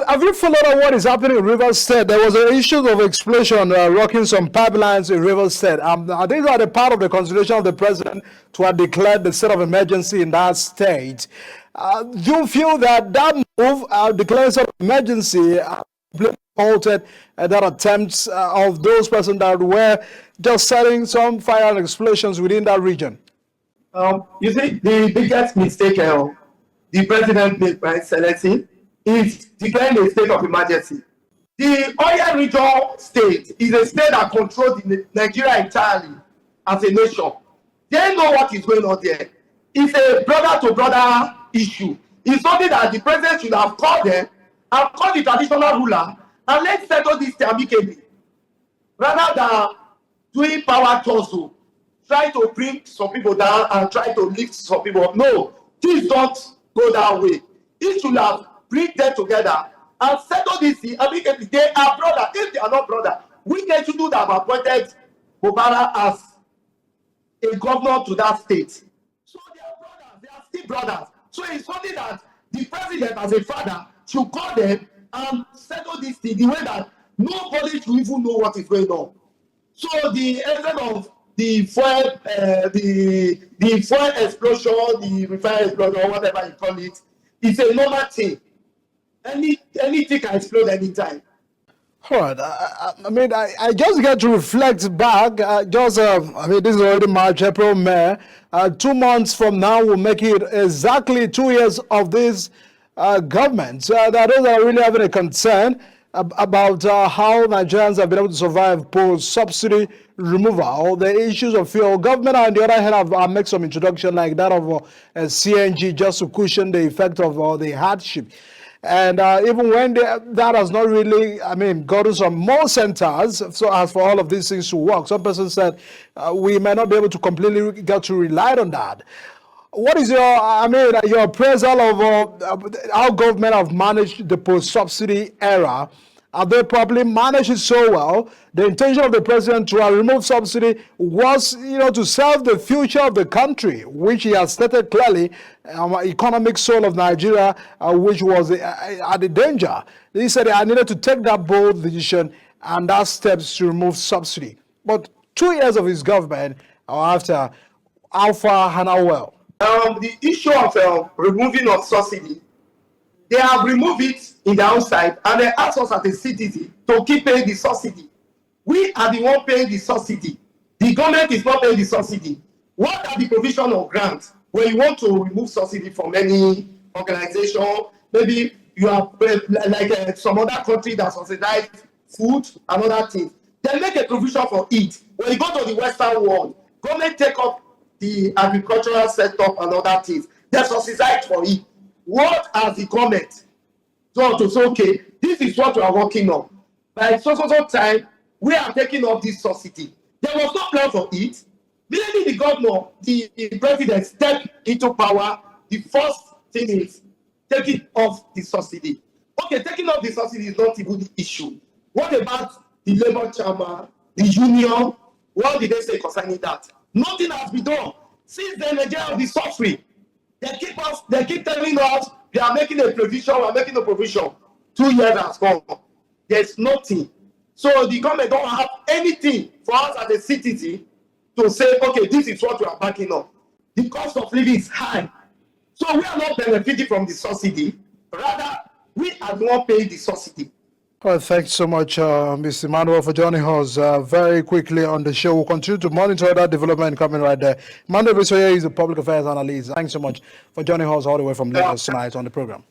have you followed on what is happening in Rivers State? There was an issue of explosion rocking some pipelines in Rivers State. These are the part of the consideration of the president to have declared the state of emergency in that state. Do you feel that that move, declaring state of emergency, halted that attempts of those persons that were just setting some fire and explosions within that region? You see, the biggest mistake the president made by selecting is declaring a state of emergency. The oil region state is a state that controls Nigeria entirely as a nation. They know what is going on there. It's a brother-to-brother issue. It's something that the president should have called them and called the traditional ruler and let's settle this amicably. Rather than doing power tussle, try to bring some people down and try to lift some people up. No, things don't go that way. It should have bring them together and settle this amicably. They are brothers. If they are not brothers, we need to do that. Have appointed Bola as a governor to that state. So they are brothers. They are still brothers. So it's something that the president, as a father, should call them and settle this thing the way that nobody should even know what is going on. So the essence of the fuel, the fuel explosion, the refinery explosion, or whatever you call it, it's a normal thing. Anything can explode anytime. All right. I just get to reflect back. This is already March, April, May. 2 months from now will make it exactly 2 years of this government. That is really having a concern about how Nigerians have been able to survive post-subsidy removal. The issues of fuel. Government, on the other hand, have made some introduction like that of CNG just to cushion the effect of the hardship. And even when that has not really, gotten some more centers, so as for all of these things to work, some person said we may not be able to completely get to rely on that. What is your appraisal of how government have managed the post-subsidy era? Have they probably managed it so well? The intention of the president to remove subsidy was, to serve the future of the country, which he has stated clearly, economic soul of Nigeria, which was at the danger. He said I needed to take that bold decision and that steps to remove subsidy. But 2 years of his government are after, how far and how well? The issue of removing of subsidy, they have removed it in the outside and they ask us as a citizen to keep paying the subsidy. We are the one paying the subsidy. The government is not paying the subsidy. What are the provision of grants when you want to remove subsidy from any organization? Maybe you are like some other country that subsidize food and other things. They make a provision for it. When you go to the Western world, government take up the agricultural setup and other things. They subsidize for it. What has the government done to say, okay, this is what we are working on? By so time, we are taking off this subsidy. There was no plan for it. Immediately the governor, the president stepped into power, the first thing is taking off the subsidy. Okay, taking off the subsidy is not even the issue. What about the labor chairman, the union? What did they say concerning that? Nothing has been done. Since then, Nigeria will be suffering. They keep telling us they are making a provision, we are making a provision. 2 years has gone. There's nothing. So the government don't have anything for us as a citizen to say, okay, this is what we are backing up. The cost of living is high. So we are not benefiting from the subsidy. Rather, we are the one paying the subsidy. Well, thanks so much, Mr. Emmanuel, for joining us very quickly on the show. We'll continue to monitor that development coming right there. Emmanuel Bisoye is a public affairs analyst. Thanks so much for joining us all the way from Lagos tonight on the program.